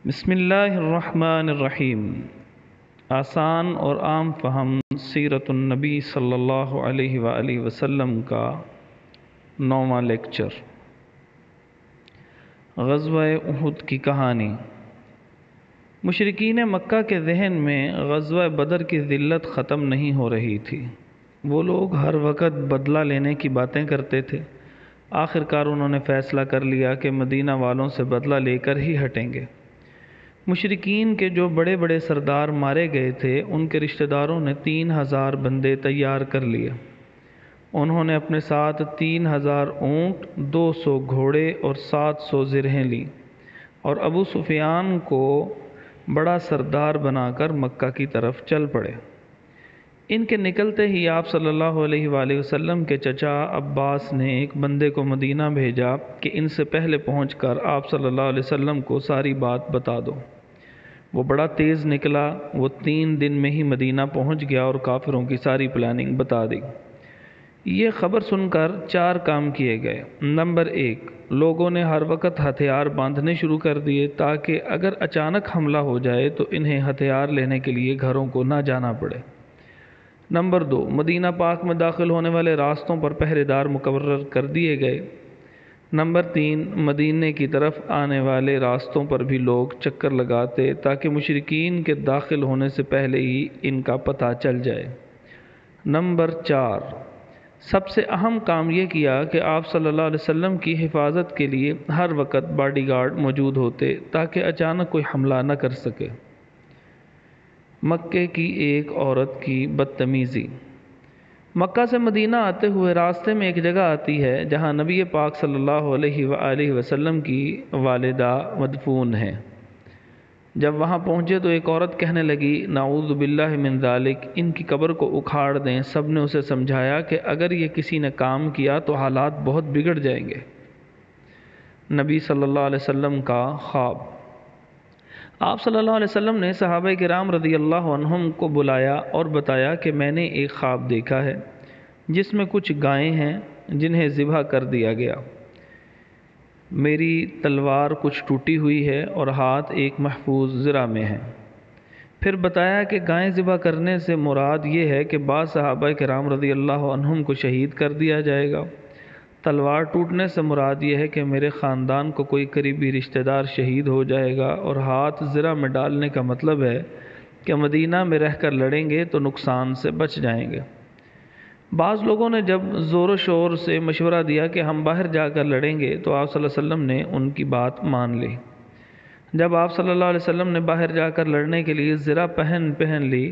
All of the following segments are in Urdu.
بسم اللہ الرحمن الرحیم۔ آسان اور عام فہم سیرت النبی صلی اللہ علیہ وآلہ وسلم کا 9واں لیکچر۔ غزوہ احد کی کہانی۔ مشرکین مکہ کے ذہن میں غزوہ بدر کی ذلت ختم نہیں ہو رہی تھی۔ وہ لوگ ہر وقت بدلہ لینے کی باتیں کرتے تھے۔ آخر کار انہوں نے فیصلہ کر لیا کہ مدینہ والوں سے بدلہ لے کر ہی ہٹیں گے۔ مشرکین کے جو بڑے بڑے سردار مارے گئے تھے، ان کے رشتہ داروں نے 3000 بندے تیار کر لیے۔ انہوں نے اپنے ساتھ 3000 اونٹ، 200 گھوڑے اور 700 زرہیں لی اور ابو سفیان کو بڑا سردار بنا کر مکہ کی طرف چل پڑے۔ ان کے نکلتے ہی آپ صلی اللہ علیہ وآلہ وسلم کے چچا عباس نے ایک بندے کو مدینہ بھیجا کہ ان سے پہلے پہنچ کر آپ صلی اللہ علیہ وسلم کو ساری بات بتا دو۔ وہ بڑا تیز نکلا۔ وہ 3 دن میں ہی مدینہ پہنچ گیا اور کافروں کی ساری پلاننگ بتا دی۔ یہ خبر سن کر 4 کام کیے گئے۔ نمبر 1، لوگوں نے ہر وقت ہتھیار باندھنے شروع کر دیے تاکہ اگر اچانک حملہ ہو جائے تو انہیں ہتھیار لینے کے لیے گھروں کو نہ جانا پڑے۔ نمبر 2، مدینہ پاک میں داخل ہونے والے راستوں پر پہرے دار مقرر کر دیے گئے۔ نمبر 3، مدینہ کی طرف آنے والے راستوں پر بھی لوگ چکر لگاتے تاکہ مشرکین کے داخل ہونے سے پہلے ہی ان کا پتہ چل جائے۔ نمبر 4، سب سے اہم کام یہ کیا کہ آپ صلی اللہ علیہ وسلم کی حفاظت کے لیے ہر وقت باڈی گارڈ موجود ہوتے تاکہ اچانک کوئی حملہ نہ کر سکے۔ مکے کی ایک عورت کی بدتمیزی۔ مکہ سے مدینہ آتے ہوئے راستے میں ایک جگہ آتی ہے جہاں نبی پاک صلی اللہ علیہ وآلہ وسلم کی والدہ مدفون ہیں۔ جب وہاں پہنچے تو ایک عورت کہنے لگی، نعوذ باللہ من ذالک، ان کی قبر کو اکھاڑ دیں۔ سب نے اسے سمجھایا کہ اگر یہ کسی نے کام کیا تو حالات بہت بگڑ جائیں گے۔ نبی صلی اللہ علیہ وسلم کا خواب۔ آپ صلی اللہ علیہ وسلم نے صحابہ کرام رضی اللہ عنہم کو بلایا اور بتایا کہ میں نے ایک خواب دیکھا ہے جس میں کچھ گائیں ہیں جنہیں ذبح کر دیا گیا۔ میری تلوار کچھ ٹوٹی ہوئی ہے اور ہاتھ ایک محفوظ زرہ میں ہے۔ پھر بتایا کہ گائیں ذبح کرنے سے مراد یہ ہے کہ بعض صحابہ کرام رضی اللہ عنہم کو شہید کر دیا جائے گا۔ تلوار ٹوٹنے سے مراد یہ ہے کہ میرے خاندان کو کوئی قریبی رشتہ دار شہید ہو جائے گا، اور ہاتھ زرہ میں ڈالنے کا مطلب ہے کہ مدینہ میں رہ کر لڑیں گے تو نقصان سے بچ جائیں گے۔ بعض لوگوں نے جب زور و شور سے مشورہ دیا کہ ہم باہر جا کر لڑیں گے تو آپ صلی اللہ علیہ وسلم نے ان کی بات مان لی۔ جب آپ صلی اللہ علیہ وسلم نے باہر جا کر لڑنے کے لیے زرہ پہن لی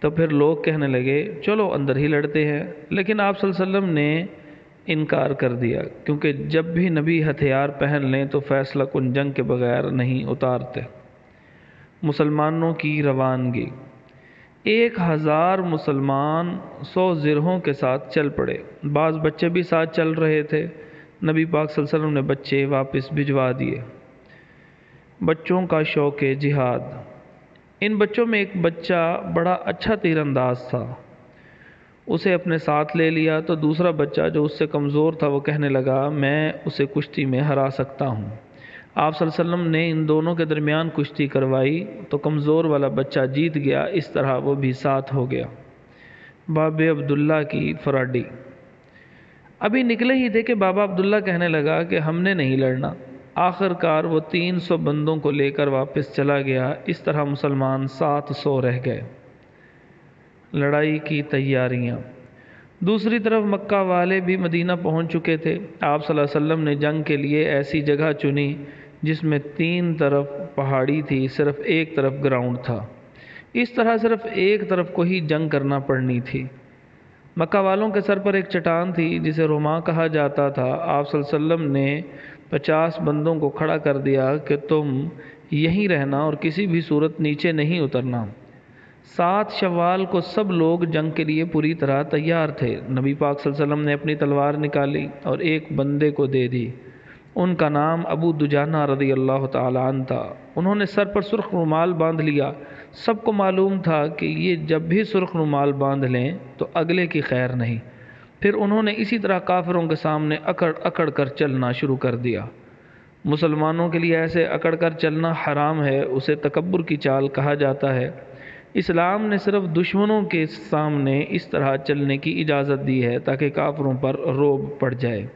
تو پھر لوگ کہنے لگے چلو اندر ہی لڑتے ہیں، لیکن آپ صلی اللہ علیہ وسلم نے انکار کر دیا، کیونکہ جب بھی نبی ہتھیار پہن لیں تو فیصلہ کن جنگ کے بغیر نہیں اتارتے۔ مسلمانوں کی روانگی۔ 1000 مسلمان 100 زرہوں کے ساتھ چل پڑے۔ بعض بچے بھی ساتھ چل رہے تھے۔ نبی پاک صلی اللہ علیہ وسلم نے بچے واپس بھجوا دیے۔ بچوں کا شوق جہاد۔ ان بچوں میں ایک بچہ بڑا اچھا تیر انداز تھا، اسے اپنے ساتھ لے لیا تو دوسرا بچہ جو اس سے کمزور تھا وہ کہنے لگا میں اسے کشتی میں ہرا سکتا ہوں۔ آپ صلی اللہ علیہ وسلم نے ان دونوں کے درمیان کشتی کروائی تو کمزور والا بچہ جیت گیا، اس طرح وہ بھی ساتھ ہو گیا۔ باب عبداللہ کی فراڈی۔ ابھی نکلے ہی تھے کہ بابا عبداللہ کہنے لگا کہ ہم نے نہیں لڑنا۔ آخر کار وہ 300 بندوں کو لے کر واپس چلا گیا۔ اس طرح مسلمان 700 رہ گئے۔ لڑائی کی تیاریاں۔ دوسری طرف مکہ والے بھی مدینہ پہنچ چکے تھے۔ آپ صلی اللہ علیہ وسلم نے جنگ کے لیے ایسی جگہ چنی جس میں 3 طرف پہاڑی تھی، صرف ایک طرف گراؤنڈ تھا۔ اس طرح صرف ایک طرف کو ہی جنگ کرنا پڑنی تھی۔ مکہ والوں کے سر پر ایک چٹان تھی جسے رما کہا جاتا تھا۔ آپ صلی اللہ علیہ وسلم نے 50 بندوں کو کھڑا کر دیا کہ تم یہیں رہنا اور کسی بھی صورت نیچے نہیں اترنا۔ 7 شوال کو سب لوگ جنگ کے لیے پوری طرح تیار تھے۔ نبی پاک صلی اللہ علیہ وسلم نے اپنی تلوار نکالی اور ایک بندے کو دے دی۔ ان کا نام ابو دجانہ رضی اللہ تعالی عنہ تھا۔ انہوں نے سر پر سرخ رومال باندھ لیا۔ سب کو معلوم تھا کہ یہ جب بھی سرخ رومال باندھ لیں تو اگلے کی خیر نہیں۔ پھر انہوں نے اسی طرح کافروں کے سامنے اکڑ اکڑ کر چلنا شروع کر دیا۔ مسلمانوں کے لیے ایسے اکڑ کر چلنا حرام ہے، اسے تکبر کی چال کہا جاتا ہے۔ اسلام نے صرف دشمنوں کے سامنے اس طرح چلنے کی اجازت دی ہے تاکہ کافروں پر رعب پڑ جائے۔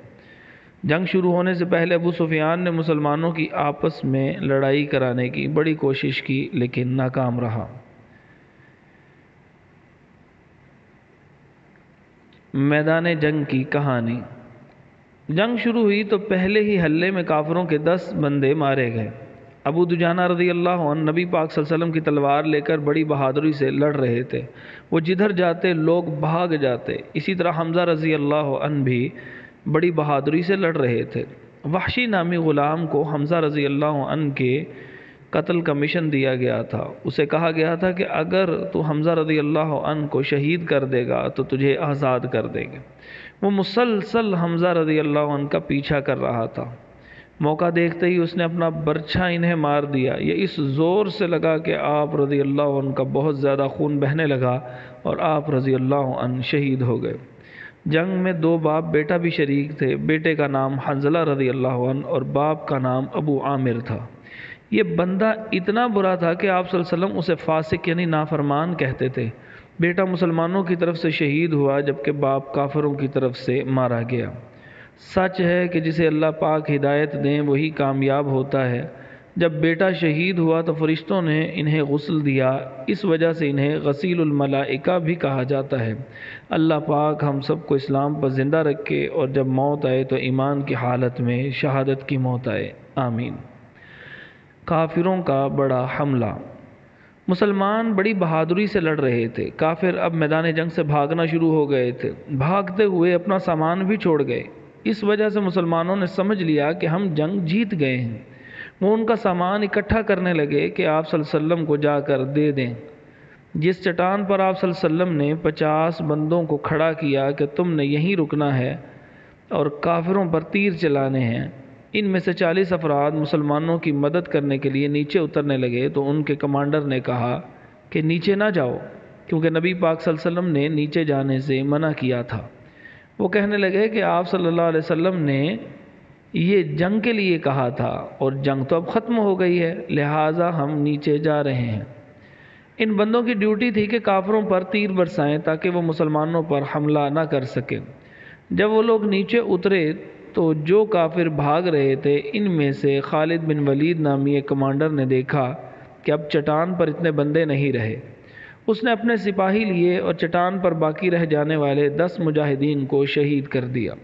جنگ شروع ہونے سے پہلے ابو سفیان نے مسلمانوں کی آپس میں لڑائی کرانے کی بڑی کوشش کی لیکن ناکام رہا۔ میدان جنگ کی کہانی۔ جنگ شروع ہوئی تو پہلے ہی حلے میں کافروں کے 10 بندے مارے گئے۔ ابو دجانہ رضی اللہ عنہ نبی پاک صلی اللہ علیہ وسلم کی تلوار لے کر بڑی بہادری سے لڑ رہے تھے، وہ جدھر جاتے لوگ بھاگ جاتے۔ اسی طرح حمزہ رضی اللہ عنہ بھی بڑی بہادری سے لڑ رہے تھے۔ وحشی نامی غلام کو حمزہ رضی اللہ عنہ کے قتل کا مشن دیا گیا تھا۔ اسے کہا گیا تھا کہ اگر تو حمزہ رضی اللہ عنہ کو شہید کر دے گا تو تجھے آزاد کر دیں گے۔ وہ مسلسل حمزہ رضی اللہ عنہ کا پیچھا کر رہا تھا۔ موقع دیکھتے ہی اس نے اپنا برچھا انہیں مار دیا۔ یہ اس زور سے لگا کہ آپ رضی اللہ عنہ کا بہت زیادہ خون بہنے لگا اور آپ رضی اللہ عنہ شہید ہو گئے۔ جنگ میں 2 باپ بیٹا بھی شریک تھے۔ بیٹے کا نام حنظلہ رضی اللہ عنہ اور باپ کا نام ابو عامر تھا۔ یہ بندہ اتنا برا تھا کہ آپ صلی اللہ علیہ وسلم اسے فاسق یعنی نافرمان کہتے تھے۔ بیٹا مسلمانوں کی طرف سے شہید ہوا جبکہ باپ کافروں کی طرف سے مارا گیا۔ سچ ہے کہ جسے اللہ پاک ہدایت دیں وہی کامیاب ہوتا ہے۔ جب بیٹا شہید ہوا تو فرشتوں نے انہیں غسل دیا، اس وجہ سے انہیں غسیل الملائکہ بھی کہا جاتا ہے۔ اللہ پاک ہم سب کو اسلام پر زندہ رکھے اور جب موت آئے تو ایمان کی حالت میں شہادت کی موت آئے، آمین۔ کافروں کا بڑا حملہ۔ مسلمان بڑی بہادری سے لڑ رہے تھے۔ کافر اب میدان جنگ سے بھاگنا شروع ہو گئے تھے۔ بھاگتے ہوئے اپنا سامان بھی چھوڑ گئے۔ اس وجہ سے مسلمانوں نے سمجھ لیا کہ ہم جنگ جیت گئے ہیں۔ وہ ان کا سامان اکٹھا کرنے لگے کہ آپ صلی اللہ علیہ وسلم کو جا کر دے دیں۔ جس چٹان پر آپ صلی اللہ علیہ وسلم نے 50 بندوں کو کھڑا کیا کہ تم نے یہیں رکنا ہے اور کافروں پر تیر چلانے ہیں، ان میں سے 40 افراد مسلمانوں کی مدد کرنے کے لیے نیچے اترنے لگے تو ان کے کمانڈر نے کہا کہ نیچے نہ جاؤ، کیونکہ نبی پاک صلی اللہ علیہ وسلم نے نیچے جانے سے منع کیا تھا۔ وہ کہنے لگے کہ آپ صلی اللہ علیہ وسلم نے یہ جنگ کے لیے کہا تھا اور جنگ تو اب ختم ہو گئی ہے، لہٰذا ہم نیچے جا رہے ہیں۔ ان بندوں کی ڈیوٹی تھی کہ کافروں پر تیر برسائیں تاکہ وہ مسلمانوں پر حملہ نہ کر سکیں۔ جب وہ لوگ نیچے اترے تو جو کافر بھاگ رہے تھے ان میں سے خالد بن ولید نامی ایک کمانڈر نے دیکھا کہ اب چٹان پر اتنے بندے نہیں رہے۔ اس نے اپنے سپاہی لیے اور چٹان پر باقی رہ جانے والے 10 مجاہدین کو شہید کر دیا۔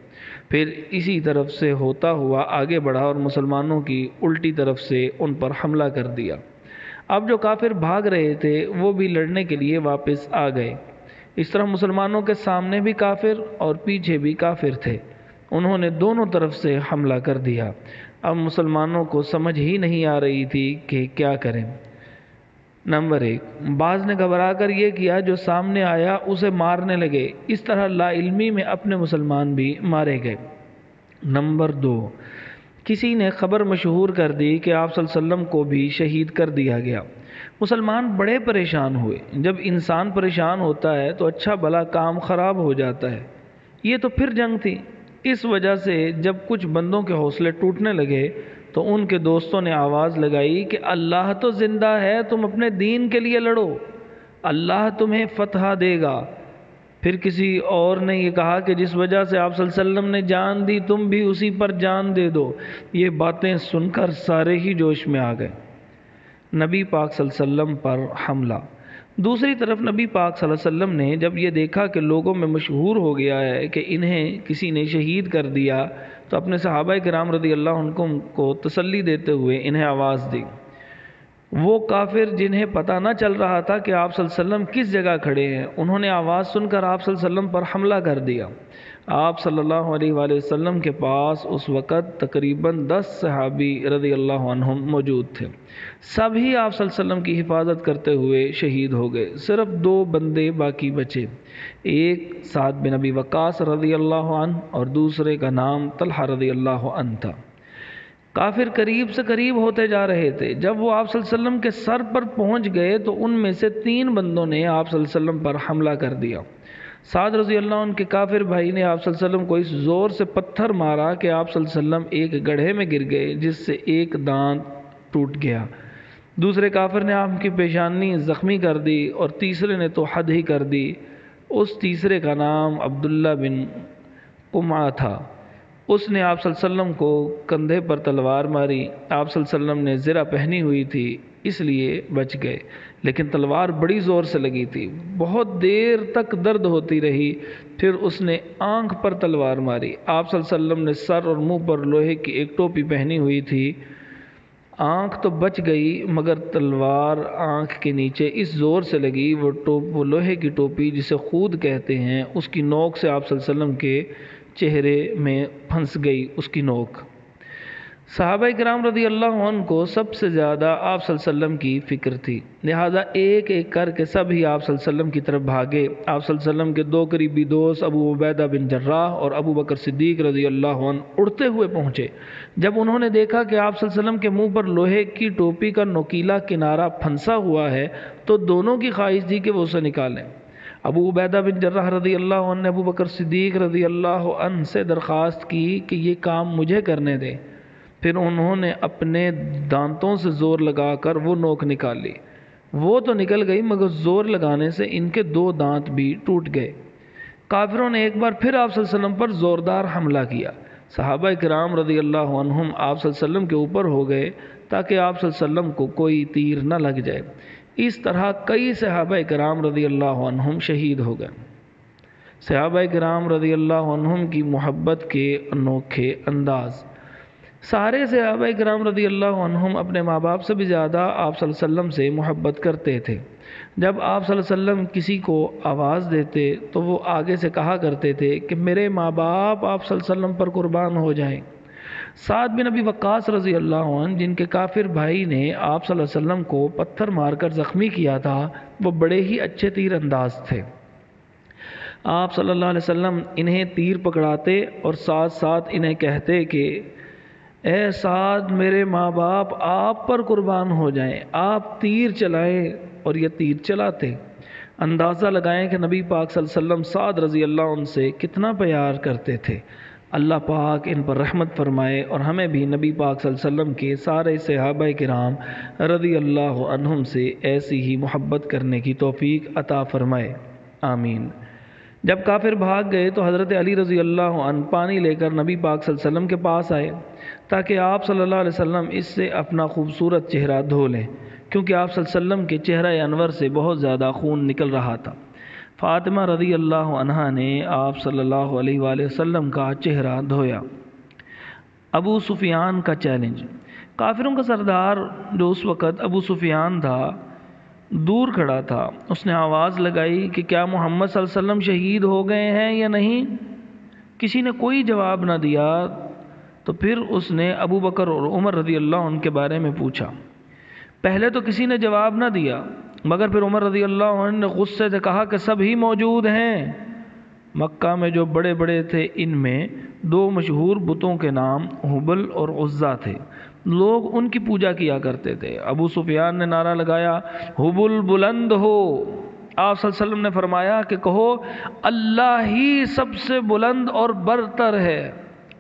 پھر اسی طرف سے ہوتا ہوا آگے بڑھا اور مسلمانوں کی الٹی طرف سے ان پر حملہ کر دیا۔ اب جو کافر بھاگ رہے تھے وہ بھی لڑنے کے لیے واپس آ گئے۔ اس طرح مسلمانوں کے سامنے بھی کافر اور پیچھے بھی کافر تھے۔ انہوں نے دونوں طرف سے حملہ کر دیا۔ اب مسلمانوں کو سمجھ ہی نہیں آ رہی تھی کہ کیا کریں۔ نمبر 1، بعض نے گھبرا کر یہ کیا جو سامنے آیا اسے مارنے لگے، اس طرح لا علمی میں اپنے مسلمان بھی مارے گئے۔ نمبر 2، کسی نے خبر مشہور کر دی کہ آپ صلی اللہ علیہ وسلم کو بھی شہید کر دیا گیا۔ مسلمان بڑے پریشان ہوئے۔ جب انسان پریشان ہوتا ہے تو اچھا بھلا کام خراب ہو جاتا ہے۔ یہ تو پھر جنگ تھی۔ اس وجہ سے جب کچھ بندوں کے حوصلے ٹوٹنے لگے تو ان کے دوستوں نے آواز لگائی کہ اللہ تو زندہ ہے، تم اپنے دین کے لیے لڑو، اللہ تمہیں فتح دے گا۔ پھر کسی اور نے یہ کہا کہ جس وجہ سے آپ صلی اللہ علیہ وسلم نے جان دی تم بھی اسی پر جان دے دو۔ یہ باتیں سن کر سارے ہی جوش میں آ گئے۔ نبی پاک صلی اللہ علیہ وسلم پر حملہ۔ دوسری طرف نبی پاک صلی اللہ علیہ وسلم نے جب یہ دیکھا کہ لوگوں میں مشہور ہو گیا ہے کہ انہیں کسی نے شہید کر دیا تو اپنے صحابہ کرام رضی اللہ عنہم کو تسلی دیتے ہوئے انہیں آواز دی۔ وہ کافر جنہیں پتہ نہ چل رہا تھا کہ آپ صلی اللہ علیہ وسلم کس جگہ کھڑے ہیں، انہوں نے آواز سن کر آپ صلی اللہ علیہ وسلم پر حملہ کر دیا۔ آپ صلی اللہ علیہ وآلہ وسلم کے پاس اس وقت تقریباً 10 صحابی رضی اللہ عنہم موجود تھے۔ سبھی آپ صلی اللہ علیہ وسلم کی حفاظت کرتے ہوئے شہید ہو گئے۔ صرف 2 بندے باقی بچے، ایک سعد بن ابی وقاص رضی اللہ عنہ اور دوسرے کا نام طلحہ رضی اللہ عنہ تھا۔ کافر قریب سے قریب ہوتے جا رہے تھے۔ جب وہ آپ صلی اللہ علیہ وسلم کے سر پر پہنچ گئے تو ان میں سے 3 بندوں نے آپ صلی اللہ علیہ وسلم پر حملہ کر دیا۔ سعد رضی اللہ عنہ کے کافر بھائی نے آپ صلی اللہ علیہ وسلم کو اس زور سے پتھر مارا کہ آپ صلی اللہ علیہ وسلم ایک گڑھے میں گر گئے جس سے ایک دانت ٹوٹ گیا۔ دوسرے کافر نے آپ کی پیشانی زخمی کر دی اور تیسرے نے تو حد ہی کر دی۔ اس تیسرے کا نام عبداللہ بن قمعہ تھا۔ اس نے آپ صلی اللہ علیہ وسلم کو کندھے پر تلوار ماری۔ آپ صلی اللہ علیہ وسلم نے زرہ پہنی ہوئی تھی اس لیے بچ گئے، لیکن تلوار بڑی زور سے لگی تھی، بہت دیر تک درد ہوتی رہی۔ پھر اس نے آنکھ پر تلوار ماری۔ آپ صلی اللہ علیہ وسلم نے سر اور منہ پر لوہے کی ایک ٹوپی پہنی ہوئی تھی۔ آنکھ تو بچ گئی مگر تلوار آنکھ کے نیچے اس زور سے لگی، وہ لوہے کی ٹوپی جسے خود کہتے ہیں اس کی نوک سے آپ صلی اللہ علیہ وسلم کے چہرے میں پھنس گئی اس کی نوک۔ صحابہ کرام رضی اللہ عنہ کو سب سے زیادہ آپ صلی اللہ علیہ وسلم کی فکر تھی، لہٰذا ایک ایک کر کے سب ہی آپ صلی اللہ علیہ وسلم کی طرف بھاگے۔ آپ صلی اللہ علیہ وسلم کے دو قریبی دوست ابو عبیدہ بن جراح اور ابو بکر صدیق رضی اللہ عنہ اڑتے ہوئے پہنچے۔ جب انہوں نے دیکھا کہ آپ صلی اللہ علیہ وسلم کے منہ پر لوہے کی ٹوپی کا نوکیلا کنارہ پھنسا ہوا ہے تو دونوں کی خواہش تھی کہ وہ اسے نکالیں۔ ابو عبیدہ بن جراح رضی اللہ عنہ نے ابو بکر صدیق رضی اللہ عنہ سے درخواست کی کہ یہ کام مجھے کرنے دیں۔ پھر انہوں نے اپنے دانتوں سے زور لگا کر وہ نوک نکال لی۔ وہ تو نکل گئی مگر زور لگانے سے ان کے دو دانت بھی ٹوٹ گئے۔ کافروں نے ایک بار پھر آپ صلی اللہ علیہ وسلم پر زوردار حملہ کیا۔ صحابہ کرام رضی اللہ عنہم آپ صلی اللہ علیہ وسلم کے اوپر ہو گئے تاکہ آپ صلی اللہ علیہ وسلم کو کوئی تیر نہ لگ جائے۔ اس طرح کئی صحابہ کرام رضی اللہ عنہم شہید ہو گئے۔ صحابہ کرام رضی اللہ عنہم کی محبت کے انوکھے انداز۔ سارے صحابہ کرام رضی اللہ عنہم اپنے ماں باپ سے بھی زیادہ آپ صلی اللہ علیہ وسلم سے محبت کرتے تھے۔ جب آپ صلی اللہ علیہ وسلم کسی کو آواز دیتے تو وہ آگے سے کہا کرتے تھے کہ میرے ماں باپ آپ صلی اللہ علیہ وسلم پر قربان ہو جائیں۔ سعد بن ابی وقاص رضی اللہ عنہ جن کے کافر بھائی نے آپ صلی اللہ علیہ وسلم کو پتھر مار کر زخمی کیا تھا، وہ بڑے ہی اچھے تیر انداز تھے۔ آپ صلی اللہ علیہ وسلم انہیں تیر پکڑاتے اور ساتھ ساتھ انہیں کہتے کہ اے سعد میرے ماں باپ آپ پر قربان ہو جائیں، آپ تیر چلائیں، اور یہ تیر چلاتے۔ اندازہ لگائیں کہ نبی پاک صلی اللہ علیہ وسلم سعد رضی اللہ عنہ سے کتنا پیار کرتے تھے۔ اللہ پاک ان پر رحمت فرمائے اور ہمیں بھی نبی پاک صلی اللہ علیہ وسلم کے سارے صحابہ کرام رضی اللہ عنہم سے ایسی ہی محبت کرنے کی توفیق عطا فرمائے، آمین۔ جب کافر بھاگ گئے تو حضرت علی رضی اللہ عنہ پانی لے کر نبی پاک صلی اللہ علیہ وسلم کے پاس آئے تاکہ آپ صلی اللہ علیہ وسلم اس سے اپنا خوبصورت چہرہ دھو لیں، کیونکہ آپ صلی اللہ علیہ وسلم کے چہرہ انور سے بہت زیادہ خون نکل رہا تھا۔ فاطمہ رضی اللہ عنہا نے آپ صلی اللہ علیہ وآلہ وسلم کا چہرہ دھویا۔ ابو سفیان کا چیلنج۔ کافروں کا سردار جو اس وقت ابو سفیان تھا دور کھڑا تھا۔ اس نے آواز لگائی کہ کیا محمد صلی اللہ علیہ وسلم شہید ہو گئے ہیں یا نہیں؟ کسی نے کوئی جواب نہ دیا تو پھر اس نے ابو بکر اور عمر رضی اللہ عنہ کے بارے میں پوچھا۔ پہلے تو کسی نے جواب نہ دیا مگر پھر عمر رضی اللہ عنہ نے غصے سے کہا کہ سب ہی موجود ہیں۔ مکہ میں جو بڑے بڑے تھے ان میں دو مشہور بتوں کے نام حبل اور عزا تھے، لوگ ان کی پوجا کیا کرتے تھے۔ ابو سفیان نے نعرہ لگایا حبل بلند ہو۔ آپ صلی اللہ علیہ وسلم نے فرمایا کہ کہو اللہ ہی سب سے بلند اور برتر ہے۔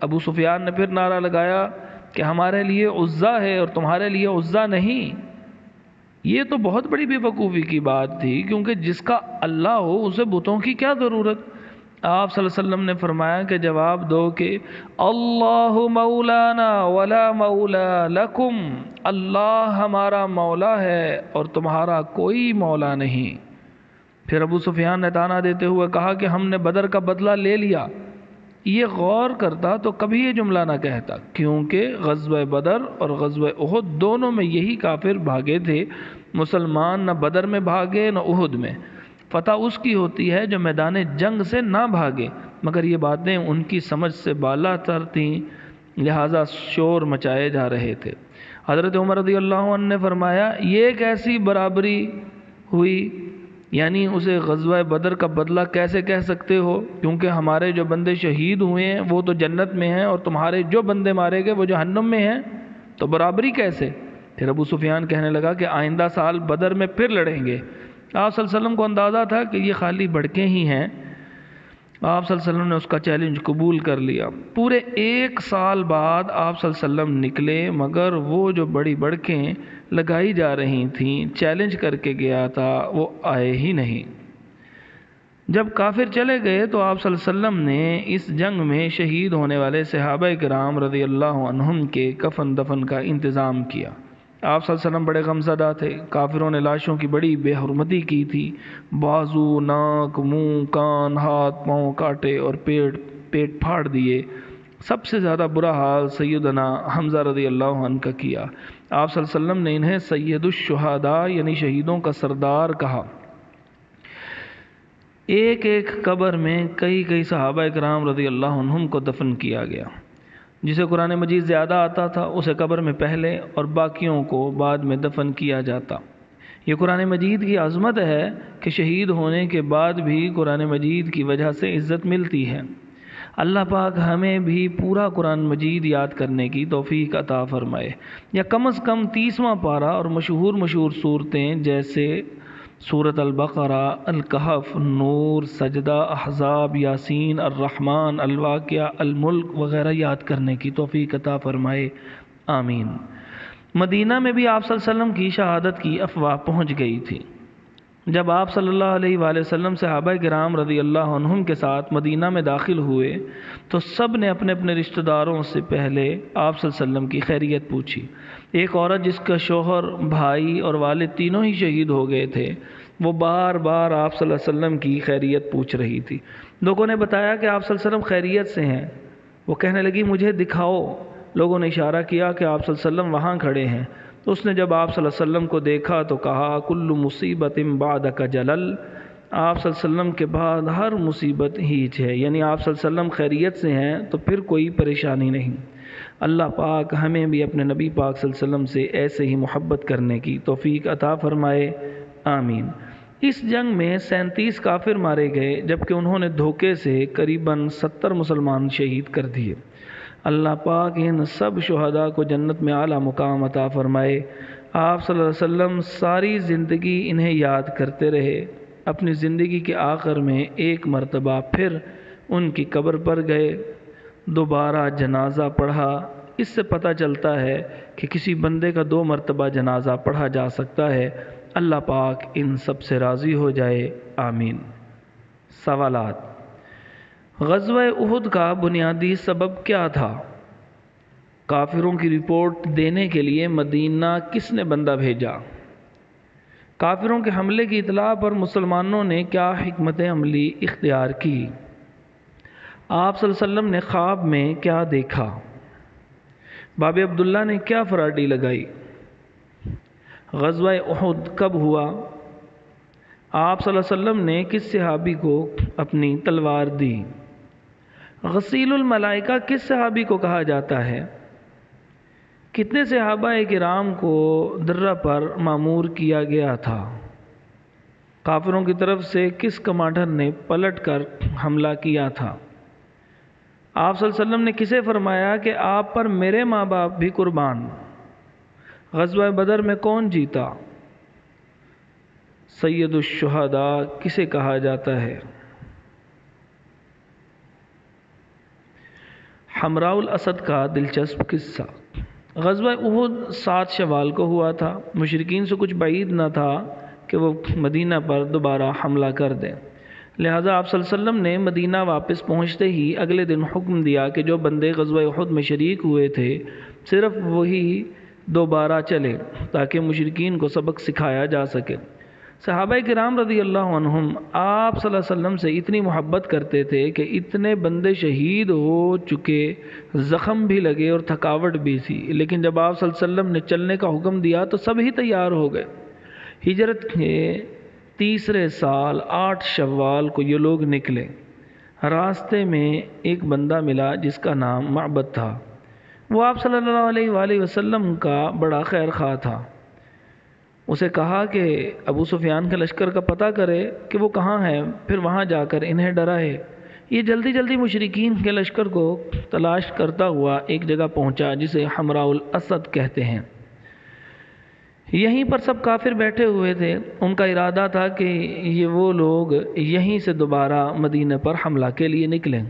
ابو سفیان نے پھر نعرہ لگایا کہ ہمارے لیے عزا ہے اور تمہارے لیے عزا نہیں۔ یہ تو بہت بڑی بے وقوفی کی بات تھی، کیونکہ جس کا اللہ ہو اسے بتوں کی کیا ضرورت۔ آپ صلی اللہ علیہ وسلم نے فرمایا کہ جواب دو کہ اللہ مولانا ولا مولا لکم، اللہ ہمارا مولا ہے اور تمہارا کوئی مولا نہیں۔ پھر ابو سفیان نے تانا دیتے ہوئے کہا کہ ہم نے بدر کا بدلہ لے لیا۔ یہ غور کرتا تو کبھی یہ جملہ نہ کہتا، کیونکہ غزوہ بدر اور غزوہ احد دونوں میں یہی کافر بھاگے تھے۔ مسلمان نہ بدر میں بھاگے نہ احد میں۔ فتح اس کی ہوتی ہے جو میدان جنگ سے نہ بھاگے، مگر یہ باتیں ان کی سمجھ سے بالا تر تھیں، لہٰذا شور مچائے جا رہے تھے۔ حضرت عمر رضی اللہ عنہ نے فرمایا یہ کیسی برابری ہوئی، یعنی اسے غزوہ بدر کا بدلہ کیسے کہہ سکتے ہو، کیونکہ ہمارے جو بندے شہید ہوئے ہیں وہ تو جنت میں ہیں اور تمہارے جو بندے مارے گئے وہ جہنم میں ہیں، تو برابری کیسے؟ پھر ابو سفیان کہنے لگا کہ آئندہ سال بدر میں پھر لڑیں گے۔ آپ صلی اللہ علیہ وسلم کو اندازہ تھا کہ یہ خالی بھڑکے ہی ہیں، آپ صلی اللہ علیہ وسلم نے اس کا چیلنج قبول کر لیا۔ پورے 1 سال بعد آپ صلی اللہ علیہ وسلم نکلے، مگر وہ جو بڑی بڑکیں لگائی جا رہی تھیں، چیلنج کر کے گیا تھا، وہ آئے ہی نہیں۔ جب کافر چلے گئے تو آپ صلی اللہ علیہ وسلم نے اس جنگ میں شہید ہونے والے صحابہ کرام رضی اللہ عنہم کے کفن دفن کا انتظام کیا۔ آپ صلی اللہ علیہ وسلم بڑے غمزدہ تھے۔ کافروں نے لاشوں کی بڑی بے حرمتی کی تھی، بازو، ناک، منہ، کان، ہاتھ پاؤں کاٹے اور پیٹ پھاڑ دیے۔ سب سے زیادہ برا حال سیدنا حمزہ رضی اللہ عنہ کا کیا۔ آپ صلی اللہ علیہ وسلم نے انہیں سید الشہداء یعنی شہیدوں کا سردار کہا۔ ایک ایک قبر میں کئی صحابہ کرام رضی اللہ عنہم کو دفن کیا گیا۔ جسے قرآن مجید زیادہ آتا تھا اسے قبر میں پہلے اور باقیوں کو بعد میں دفن کیا جاتا۔ یہ قرآن مجید کی عظمت ہے کہ شہید ہونے کے بعد بھی قرآن مجید کی وجہ سے عزت ملتی ہے۔ اللہ پاک ہمیں بھی پورا قرآن مجید یاد کرنے کی توفیق عطا فرمائے، یا کم از کم 30واں پارہ اور مشہور صورتیں جیسے سورۃ البقرہ، الکہف، نور، سجدہ، احزاب، یاسین، الرحمن، الواقعہ، الملک وغیرہ یاد کرنے کی توفیق عطا فرمائے، آمین۔ مدینہ میں بھی آپ صلی اللہ علیہ وسلم کی شہادت کی افواہ پہنچ گئی تھی۔ جب آپ صلی اللہ علیہ وآلہ وسلم صحابہ کرام رضی اللہ عنہم کے ساتھ مدینہ میں داخل ہوئے تو سب نے اپنے اپنے رشتہ داروں سے پہلے آپ صلی اللہ علیہ وسلم کی خیریت پوچھی۔ ایک عورت جس کا شوہر، بھائی اور والد تینوں ہی شہید ہو گئے تھے، وہ بار بار آپ صلی اللہ علیہ وسلم کی خیریت پوچھ رہی تھی۔ لوگوں نے بتایا کہ آپ صلی اللہ علیہ وسلم خیریت سے ہیں۔ وہ کہنے لگی مجھے دکھاؤ۔ لوگوں نے اشارہ کیا کہ آپ صلی اللہ علیہ وسلم وہاں کھڑے ہیں۔ تو اس نے جب آپ صلی اللہ علیہ وسلم کو دیکھا تو کہا کل مصیبت بعدک جلل، آپ صلی اللہ علیہ وسلم کے بعد ہر مصیبت ہیچ ہے، یعنی آپ صلی اللہ علیہ وسلم خیریت سے ہیں تو پھر کوئی پریشانی نہیں۔ اللہ پاک ہمیں بھی اپنے نبی پاک صلی اللہ علیہ وسلم سے ایسے ہی محبت کرنے کی توفیق عطا فرمائے، آمین۔ اس جنگ میں 37 کافر مارے گئے، جبکہ انہوں نے دھوکے سے قریباً 70 مسلمان شہید کر دیے۔ اللہ پاک ان سب شہداء کو جنت میں اعلیٰ مقام عطا فرمائے۔ آپ صلی اللہ علیہ وسلم ساری زندگی انہیں یاد کرتے رہے۔ اپنی زندگی کے آخر میں ایک مرتبہ پھر ان کی قبر پر گئے، دوبارہ جنازہ پڑھا۔ اس سے پتہ چلتا ہے کہ کسی بندے کا 2 مرتبہ جنازہ پڑھا جا سکتا ہے۔ اللہ پاک ان سب سے راضی ہو جائے، آمین۔ سوالات: غزوہ احد کا بنیادی سبب کیا تھا؟ کافروں کی رپورٹ دینے کے لیے مدینہ کس نے بندہ بھیجا؟ کافروں کے حملے کی اطلاع پر مسلمانوں نے کیا حکمت عملی اختیار کی؟ آپ صلی اللہ علیہ وسلم نے خواب میں کیا دیکھا؟ باب عبداللہ نے کیا فراڈی لگائی؟ غزوہ احد کب ہوا؟ آپ صلی اللہ علیہ وسلم نے کس صحابی کو اپنی تلوار دی؟ غسیل الملائکہ کس صحابی کو کہا جاتا ہے؟ کتنے صحابہ کرام کو درہ پر مامور کیا گیا تھا؟ کافروں کی طرف سے کس کمانڈر نے پلٹ کر حملہ کیا تھا؟ آپ صلی اللہ علیہ وسلم نے کسے فرمایا کہ آپ پر میرے ماں باپ بھی قربان؟ غزوہ بدر میں کون جیتا؟ سید الشہداء کسے کہا جاتا ہے؟ حمراء الاسد کا دلچسپ قصہ: غزوہ احد 7 شوال کو ہوا تھا۔ مشرکین سے کچھ بعید نہ تھا کہ وہ مدینہ پر دوبارہ حملہ کر دیں، لہٰذا آپ صلی اللہ علیہ وسلم نے مدینہ واپس پہنچتے ہی اگلے دن حکم دیا کہ جو بندے غزوہ احد میں شریک ہوئے تھے صرف وہی دوبارہ چلے تاکہ مشرکین کو سبق سکھایا جا سکے۔ صحابہ کرام رضی اللہ عنہم آپ صلی اللہ علیہ وسلم سے اتنی محبت کرتے تھے کہ اتنے بندے شہید ہو چکے، زخم بھی لگے اور تھکاوٹ بھی تھی، لیکن جب آپ صلی اللہ علیہ وسلم نے چلنے کا حکم دیا تو سب ہی تیار ہو گئے۔ ہجرت کے 3 سال 8 شوال کو یہ لوگ نکلے۔ راستے میں ایک بندہ ملا جس کا نام معبد تھا۔ وہ آپ صلی اللہ علیہ وآلہ وسلم کا بڑا خیر خواہ تھا۔ اسے کہا کہ ابو سفیان کے لشکر کا پتہ کرے کہ وہ کہاں ہے، پھر وہاں جا کر انہیں ڈرائے۔ یہ جلدی مشرکین کے لشکر کو تلاش کرتا ہوا ایک جگہ پہنچا جسے حمراء الاسد کہتے ہیں۔ یہیں پر سب کافر بیٹھے ہوئے تھے، ان کا ارادہ تھا کہ یہ وہ لوگ یہیں سے دوبارہ مدینہ پر حملہ کے لیے نکلیں۔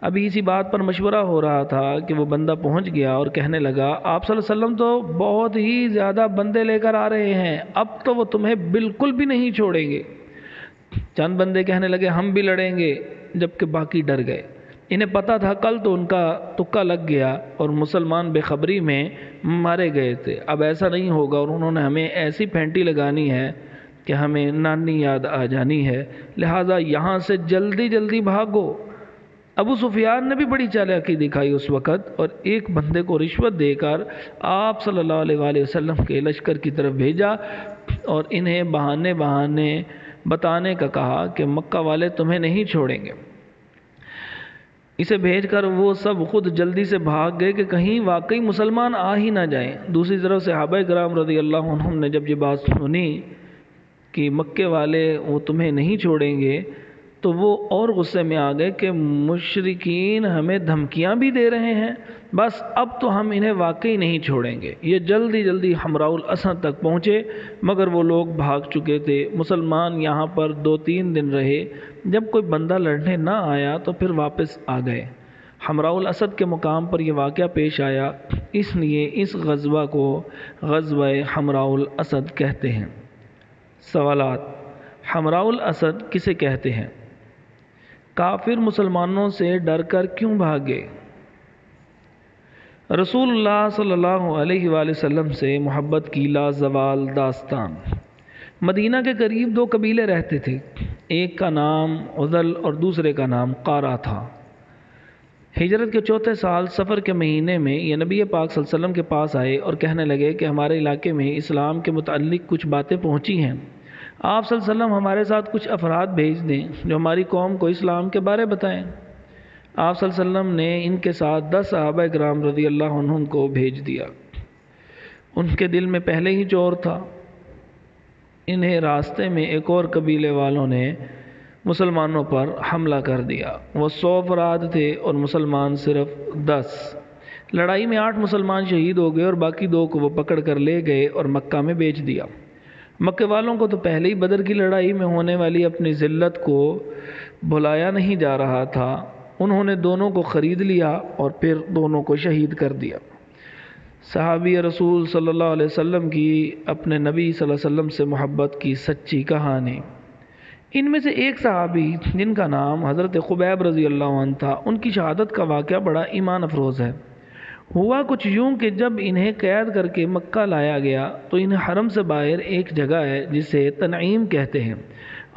ابھی اسی بات پر مشورہ ہو رہا تھا کہ وہ بندہ پہنچ گیا اور کہنے لگا آپ صلی اللہ علیہ وسلم تو بہت ہی زیادہ بندے لے کر آ رہے ہیں، اب تو وہ تمہیں بالکل بھی نہیں چھوڑیں گے۔ چند بندے کہنے لگے ہم بھی لڑیں گے، جبکہ باقی ڈر گئے۔ انہیں پتا تھا کل تو ان کا تکا لگ گیا اور مسلمان بے خبری میں مارے گئے تھے، اب ایسا نہیں ہوگا، اور انہوں نے ہمیں ایسی پھینٹی لگانی ہے کہ ہمیں نانی یاد آ جانی ہے، لہٰذا یہاں سے جلدی جلدی بھاگو۔ ابو سفیان نے بھی بڑی چالاکی دکھائی اس وقت، اور ایک بندے کو رشوت دے کر آپ صلی اللہ علیہ وآلہ وسلم کے لشکر کی طرف بھیجا اور انہیں بہانے بتانے کا کہا کہ مکہ والے تمہیں نہیں چھوڑیں گے۔ اسے بھیج کر وہ سب خود جلدی سے بھاگ گئے کہ کہیں واقعی مسلمان آ ہی نہ جائیں۔ دوسری طرف صحابہ کرام رضی اللہ عنہم نے جب یہ بات سنی کہ مکے والے وہ تمہیں نہیں چھوڑیں گے، تو وہ اور غصے میں آ گئے کہ مشرکین ہمیں دھمکیاں بھی دے رہے ہیں، بس اب تو ہم انہیں واقعی نہیں چھوڑیں گے۔ یہ جلدی جلدی حمراء الاسد تک پہنچے، مگر وہ لوگ بھاگ چکے تھے۔ مسلمان یہاں پر 2-3 دن رہے، جب کوئی بندہ لڑنے نہ آیا تو پھر واپس آ گئے۔ حمراء الاسد کے مقام پر یہ واقعہ پیش آیا، اس لیے اس غزوہ کو غزوہ حمراء الاسد کہتے ہیں۔ سوالات: حمراء الاسد کسے کہتے ہیں؟ کافر مسلمانوں سے ڈر کر کیوں بھاگے؟ رسول اللہ صلی اللہ علیہ وآلہ وسلم سے محبت کی لازوال داستان۔ مدینہ کے قریب 2 قبیلے رہتے تھے، ایک کا نام عذل اور دوسرے کا نام قارہ تھا۔ ہجرت کے 4تھے سال سفر کے مہینے میں یہ نبی پاک صلی اللہ علیہ وسلم کے پاس آئے اور کہنے لگے کہ ہمارے علاقے میں اسلام کے متعلق کچھ باتیں پہنچی ہیں، آپ صلی اللہ علیہ وسلم ہمارے ساتھ کچھ افراد بھیج دیں جو ہماری قوم کو اسلام کے بارے بتائیں۔ آپ صلی اللہ علیہ وسلم نے ان کے ساتھ 10 صحابہ کرام رضی اللہ عنہم کو بھیج دیا۔ ان کے دل میں پہلے ہی چور تھا۔ انہیں راستے میں ایک اور قبیلے والوں نے مسلمانوں پر حملہ کر دیا۔ وہ 100 افراد تھے اور مسلمان صرف 10۔ لڑائی میں 8 مسلمان شہید ہو گئے اور باقی 2 کو وہ پکڑ کر لے گئے اور مکہ میں بیچ دیا۔ مکے والوں کو تو پہلے ہی بدر کی لڑائی میں ہونے والی اپنی ذلت کو بھلایا نہیں جا رہا تھا، انہوں نے دونوں کو خرید لیا اور پھر دونوں کو شہید کر دیا۔ صحابی رسول صلی اللہ علیہ وسلم کی اپنے نبی صلی اللہ علیہ وسلم سے محبت کی سچی کہانی۔ ان میں سے ایک صحابی جن کا نام حضرت خبیب رضی اللہ عنہ تھا، ان کی شہادت کا واقعہ بڑا ایمان افروز ہے۔ ہوا کچھ یوں کہ جب انہیں قید کر کے مکہ لایا گیا تو انہیں حرم سے باہر ایک جگہ ہے جسے تنعیم کہتے ہیں،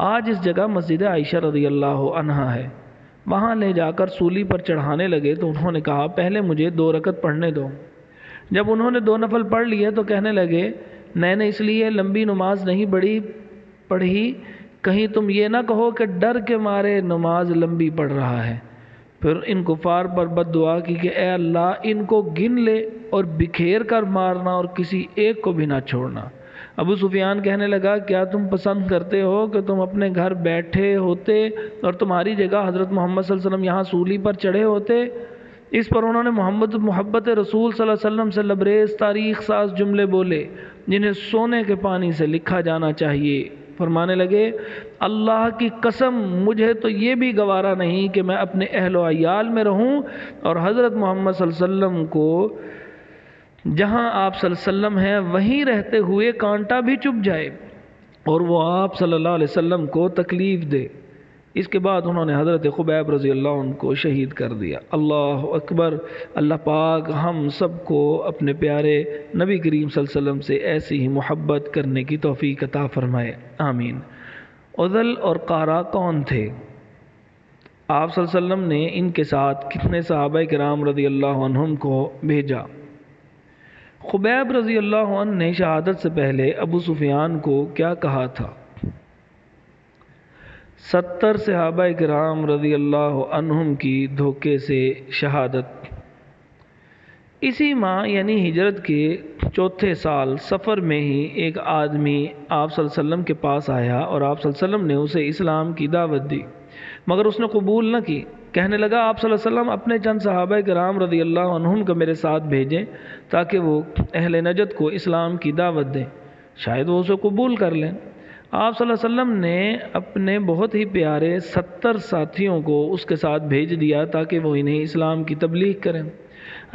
آج اس جگہ مسجد عائشہ رضی اللہ عنہا ہے، وہاں لے جا کر سولی پر چڑھانے لگے تو انہوں نے کہا پہلے مجھے 2 رکعت پڑھنے دو۔ جب انہوں نے 2 نفل پڑھ لیے تو کہنے لگے میں نے اس لیے لمبی نماز نہیں پڑھی کہیں تم یہ نہ کہو کہ ڈر کے مارے نماز لمبی پڑھ رہا ہے۔ پھر ان کفار پر بد دعا کی کہ اے اللہ ان کو گن لے اور بکھیر کر مارنا اور کسی ایک کو بھی نہ چھوڑنا۔ ابو سفیان کہنے لگا کیا تم پسند کرتے ہو کہ تم اپنے گھر بیٹھے ہوتے اور تمہاری جگہ حضرت محمد صلی اللہ علیہ وسلم یہاں سولی پر چڑھے ہوتے؟ اس پر انہوں نے محبت رسول صلی اللہ علیہ وسلم سے لبریز تاریخ ساز جملے بولے جنہیں سونے کے پانی سے لکھا جانا چاہیے۔ فرمانے لگے اللہ کی قسم مجھے تو یہ بھی گوارا نہیں کہ میں اپنے اہل و عیال میں رہوں اور حضرت محمد صلی اللہ علیہ وسلم کو جہاں آپ صلی اللہ علیہ وسلم ہیں وہیں رہتے ہوئے کانٹا بھی چبھ جائے اور وہ آپ صلی اللہ علیہ وسلم کو تکلیف دے۔ اس کے بعد انہوں نے حضرت خبیب رضی اللہ عنہ کو شہید کر دیا۔ اللہ اکبر۔ اللہ پاک ہم سب کو اپنے پیارے نبی کریم صلی اللہ علیہ وسلم سے ایسی ہی محبت کرنے کی توفیق عطا فرمائے، آمین۔ عذل اور قارہ کون تھے؟ آپ صلی اللہ علیہ وسلم نے ان کے ساتھ کتنے صحابہ کرام رضی اللہ عنہم کو بھیجا؟ خبیب رضی اللہ عنہ نے شہادت سے پہلے ابو سفیان کو کیا کہا تھا؟ 70 صحابہ کرام رضی اللہ عنہم کی دھوکے سے شہادت۔ اسی ماہ یعنی ہجرت کے 4تھے سال سفر میں ہی ایک آدمی آپ صلی اللہ علیہ وسلم کے پاس آیا اور آپ صلی اللہ علیہ وسلم نے اسے اسلام کی دعوت دی، مگر اس نے قبول نہ کی۔ کہنے لگا آپ صلی اللہ علیہ وسلم اپنے چند صحابہ کرام رضی اللہ عنہم کو میرے ساتھ بھیجیں تاکہ وہ اہل نجد کو اسلام کی دعوت دیں۔ شاید وہ اسے قبول کر لیں۔ آپ صلی اللہ علیہ وسلم نے اپنے بہت ہی پیارے 70 ساتھیوں کو اس کے ساتھ بھیج دیا تاکہ وہ انہیں اسلام کی تبلیغ کریں۔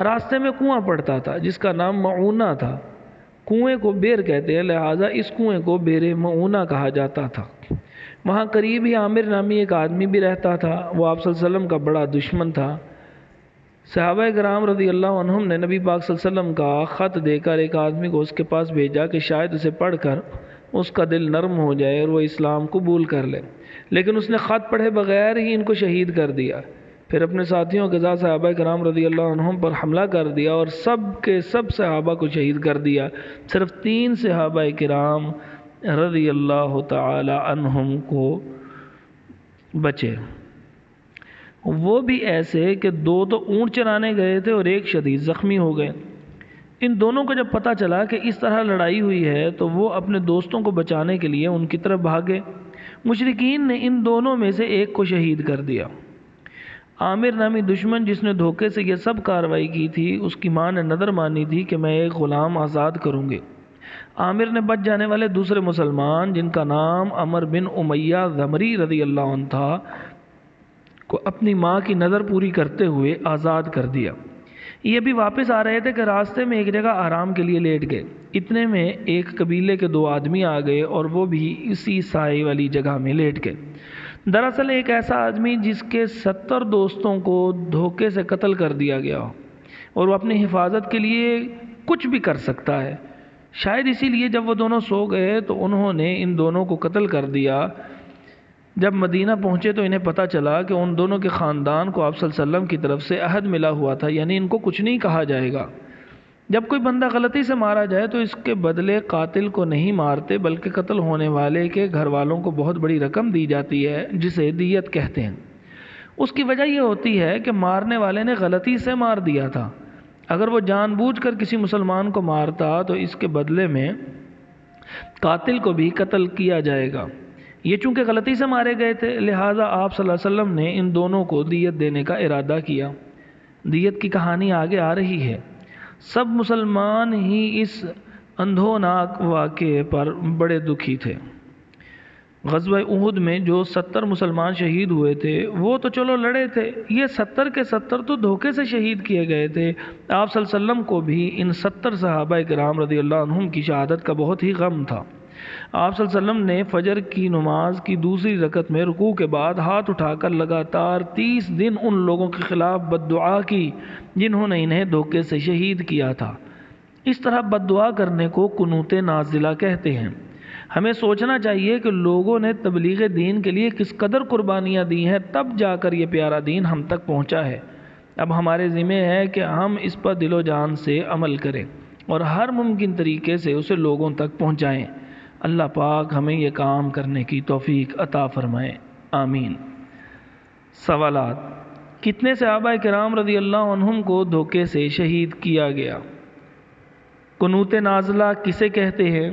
راستے میں کنواں پڑتا تھا جس کا نام معونہ تھا، کنویں کو بیر کہتے ہیں، لہٰذا اس کنویں کو بیر معونہ کہا جاتا تھا۔ وہاں قریب ہی عامر نامی ایک آدمی بھی رہتا تھا، وہ آپ صلی اللہ علیہ وسلم کا بڑا دشمن تھا۔ صحابہ کرام رضی اللہ عنہم نے نبی پاک صلی اللہ علیہ وسلم کا خط دے کر ایک آدمی کو اس کے پاس بھیجا کہ شاید اسے پڑھ کر اس کا دل نرم ہو جائے اور وہ اسلام قبول کر لے، لیکن اس نے خط پڑھے بغیر ہی ان کو شہید کر دیا۔ پھر اپنے ساتھیوں کے ساتھ صحابہ کرام رضی اللہ عنہم پر حملہ کر دیا اور سب کے سب صحابہ کو شہید کر دیا، صرف 3 صحابہ کرام رضی اللہ تعالی عنہم کو بچے، وہ بھی ایسے کہ 2 تو اونٹ چرانے گئے تھے اور ایک شدید زخمی ہو گئے۔ ان دونوں کو جب پتہ چلا کہ اس طرح لڑائی ہوئی ہے تو وہ اپنے دوستوں کو بچانے کے لیے ان کی طرف بھاگے۔ مشرکین نے ان دونوں میں سے ایک کو شہید کر دیا۔ عامر نامی دشمن جس نے دھوکے سے یہ سب کارروائی کی تھی، اس کی ماں نے نظر مانی تھی کہ میں ایک غلام آزاد کروں گی۔ عامر نے بچ جانے والے دوسرے مسلمان جن کا نام عمر بن امیہ ضمری رضی اللہ عنہ تھا کو اپنی ماں کی نظر پوری کرتے ہوئے آزاد کر دیا۔ یہ بھی واپس آ رہے تھے کہ راستے میں ایک جگہ آرام کے لیے لیٹ گئے۔ اتنے میں ایک قبیلے کے 2 آدمی آ گئے اور وہ بھی اسی سائے والی جگہ میں لیٹ گئے۔ دراصل ایک ایسا آدمی جس کے 70 دوستوں کو دھوکے سے قتل کر دیا گیا ہو اور وہ اپنی حفاظت کے لیے کچھ بھی کر سکتا ہے، شاید اسی لیے جب وہ دونوں سو گئے تو انہوں نے ان دونوں کو قتل کر دیا۔ جب مدینہ پہنچے تو انہیں پتہ چلا کہ ان دونوں کے خاندان کو آپ صلی اللہ علیہ وسلم کی طرف سے عہد ملا ہوا تھا، یعنی ان کو کچھ نہیں کہا جائے گا۔ جب کوئی بندہ غلطی سے مارا جائے تو اس کے بدلے قاتل کو نہیں مارتے بلکہ قتل ہونے والے کے گھر والوں کو بہت بڑی رقم دی جاتی ہے جسے دیت کہتے ہیں۔ اس کی وجہ یہ ہوتی ہے کہ مارنے والے نے غلطی سے مار دیا تھا، اگر وہ جان بوجھ کر کسی مسلمان کو مارتا تو اس کے بدلے میں قاتل کو بھی قتل کیا جائے گا۔ یہ چونکہ غلطی سے مارے گئے تھے لہٰذا آپ صلی اللہ علیہ وسلم نے ان دونوں کو دیت دینے کا ارادہ کیا۔ دیت کی کہانی آگے آ رہی ہے۔ سب مسلمان ہی اس اندھوناک واقعے پر بڑے دکھی تھے۔ غزوہ احد میں جو 70 مسلمان شہید ہوئے تھے وہ تو چلو لڑے تھے، یہ 70 کے 70 تو دھوکے سے شہید کیے گئے تھے۔ آپ صلی اللہ علیہ وسلم کو بھی ان 70 صحابہ کرام رضی اللہ عنہم کی شہادت کا بہت ہی غم تھا۔ آپ صلی اللہ علیہ وسلم نے فجر کی نماز کی دوسری رکعت میں رکوع کے بعد ہاتھ اٹھا کر لگاتار 30 دن ان لوگوں کے خلاف بد دعا کی جنہوں نے انہیں دھوکے سے شہید کیا تھا۔ اس طرح بد دعا کرنے کو قنوت نازلہ کہتے ہیں۔ ہمیں سوچنا چاہیے کہ لوگوں نے تبلیغ دین کے لیے کس قدر قربانیاں دی ہیں، تب جا کر یہ پیارا دین ہم تک پہنچا ہے۔ اب ہمارے ذمہ ہے کہ ہم اس پر دل و جان سے عمل کریں اور ہر ممکن طریقے سے اسے لوگوں تک پہنچائیں۔ اللہ پاک ہمیں یہ کام کرنے کی توفیق عطا فرمائے، آمین۔ سوالات: کتنے صحابہ کرام رضی اللہ عنہم کو دھوکے سے شہید کیا گیا؟ قنوت نازلہ کسے کہتے ہیں؟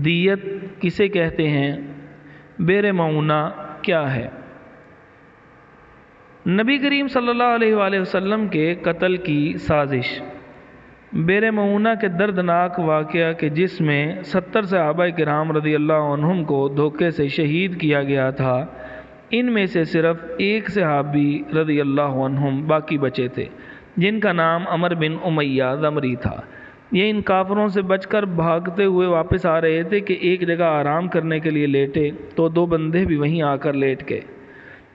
دیت کسے کہتے ہیں؟ بیر معونہ کیا ہے؟ نبی کریم صلی اللہ علیہ وآلہ وسلم کے قتل کی سازش۔ بیر معونہ کے دردناک واقعہ کہ جس میں 70 صحابہ کرام رضی اللہ عنہم کو دھوکے سے شہید کیا گیا تھا، ان میں سے صرف ایک صحابی رضی اللہ عنہم باقی بچے تھے جن کا نام عمر بن امیہ ضمری تھا۔ یہ ان کافروں سے بچ کر بھاگتے ہوئے واپس آ رہے تھے کہ ایک جگہ آرام کرنے کے لیے لیٹے تو 2 بندے بھی وہیں آ کر لیٹ گئے۔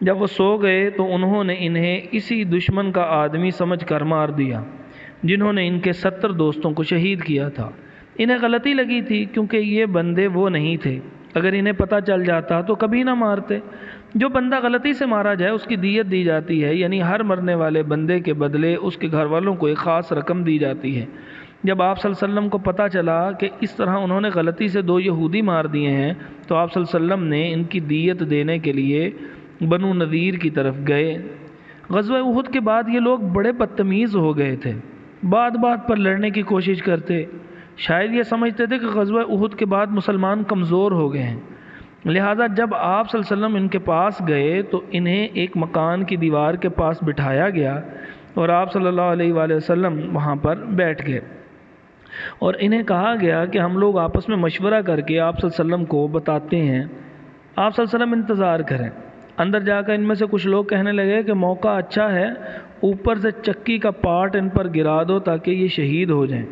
جب وہ سو گئے تو انہوں نے انہیں اسی دشمن کا آدمی سمجھ کر مار دیا جنہوں نے ان کے 70 دوستوں کو شہید کیا تھا۔ انہیں غلطی لگی تھی کیونکہ یہ بندے وہ نہیں تھے، اگر انہیں پتہ چل جاتا تو کبھی نہ مارتے۔ جو بندہ غلطی سے مارا جائے اس کی دیت دی جاتی ہے، یعنی ہر مرنے والے بندے کے بدلے اس کے گھر والوں کو ایک خاص رقم دی جاتی ہے۔ جب آپ صلی اللہ علیہ وسلم کو پتہ چلا کہ اس طرح انہوں نے غلطی سے 2 یہودی مار دیے ہیں تو آپ صلی اللہ علیہ وسلم نے ان کی دیت دینے کے لیے بنو نذیر کی طرف گئے۔ غزوہ احد کے بعد یہ لوگ بڑے بدتمیز ہو گئے تھے، بات بات پر لڑنے کی کوشش کرتے، شاید یہ سمجھتے تھے کہ غزوہ احد کے بعد مسلمان کمزور ہو گئے ہیں، لہٰذا جب آپ صلی اللہ علیہ وسلم ان کے پاس گئے تو انہیں ایک مکان کی دیوار کے پاس بٹھایا گیا اور آپ صلی اللہ علیہ وآلہ وسلم وہاں پر بیٹھ گئے۔ اور انہیں کہا گیا کہ ہم لوگ آپس میں مشورہ کر کے آپ صلی اللہ علیہ وسلم کو بتاتے ہیں، آپ صلی اللہ علیہ وسلم انتظار کریں۔ اندر جا کر ان میں سے کچھ لوگ کہنے لگے کہ موقع اچھا ہے، اوپر سے چکی کا پارٹ ان پر گرا دو تاکہ یہ شہید ہو جائیں۔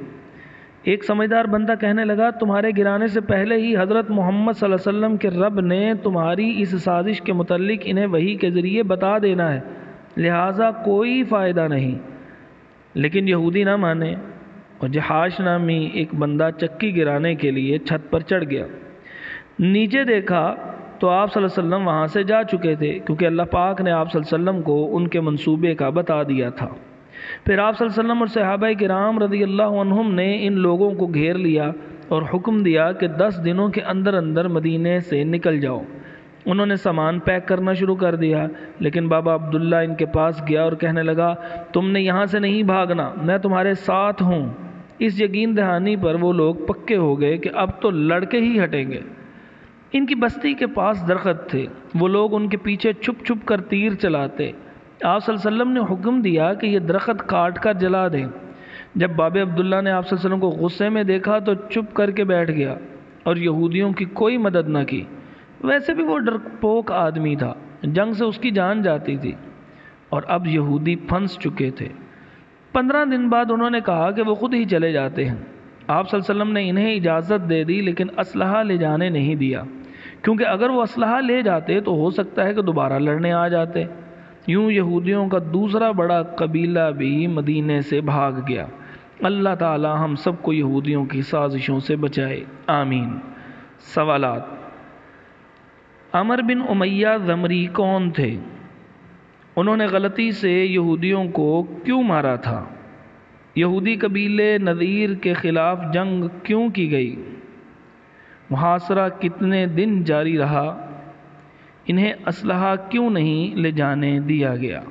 ایک سمجھدار بندہ کہنے لگا تمہارے گرانے سے پہلے ہی حضرت محمد صلی اللہ علیہ وسلم کے رب نے تمہاری اس سازش کے متعلق انہیں وحی کے ذریعے بتا دینا ہے، لہٰذا کوئی فائدہ نہیں۔ لیکن یہودی نہ مانے اور جہاش نامی ایک بندہ چکی گرانے کے لیے چھت پر چڑھ گیا۔ نیچے دیکھا تو آپ صلی اللہ علیہ وسلم وہاں سے جا چکے تھے، کیونکہ اللہ پاک نے آپ صلی اللہ علیہ وسلم کو ان کے منصوبے کا بتا دیا تھا۔ پھر آپ صلی اللہ علیہ وسلم اور صحابہ کرام رضی اللہ عنہم نے ان لوگوں کو گھیر لیا اور حکم دیا کہ 10 دنوں کے اندر اندر مدینے سے نکل جاؤ۔ انہوں نے سامان پیک کرنا شروع کر دیا، لیکن بابا عبداللہ ان کے پاس گیا اور کہنے لگا تم نے یہاں سے نہیں بھاگنا، میں تمہارے ساتھ ہوں۔ اس یقین دہانی پر وہ لوگ پکے ہو گئے کہ اب تو لڑکے ہی ہٹیں گے۔ ان کی بستی کے پاس درخت تھے، وہ لوگ ان کے پیچھے چھپ چھپ کر تیر چلاتے۔ آپ صلی اللہ علیہ وسلم نے حکم دیا کہ یہ درخت کاٹ کر جلا دیں۔ جب باب عبداللہ نے آپ صلی اللہ علیہ وسلم کو غصے میں دیکھا تو چپ کر کے بیٹھ گیا اور یہودیوں کی کوئی مدد نہ کی۔ ویسے بھی وہ ڈرپوک آدمی تھا، جنگ سے اس کی جان جاتی تھی، اور اب یہودی پھنس چکے تھے۔ 15 دن بعد انہوں نے کہا کہ وہ خود ہی چلے جاتے ہیں۔ آپ صلی اللہ علیہ وسلم نے انہیں اجازت دے دی، لیکن اسلحہ لے جانے نہیں دیا، کیونکہ اگر وہ اسلحہ لے جاتے تو ہو سکتا ہے کہ دوبارہ لڑنے آ جاتے۔ یوں یہودیوں کا دوسرا بڑا قبیلہ بھی مدینے سے بھاگ گیا۔ اللہ تعالی ہم سب کو یہودیوں کی سازشوں سے بچائے، آمین۔ سوالات: عمر بن امیہ ضمری کون تھے؟ انہوں نے غلطی سے یہودیوں کو کیوں مارا تھا؟ یہودی قبیلے نذیر کے خلاف جنگ کیوں کی گئی؟ محاصرہ کتنے دن جاری رہا؟ انہیں اسلحہ کیوں نہیں لے جانے دیا گیا؟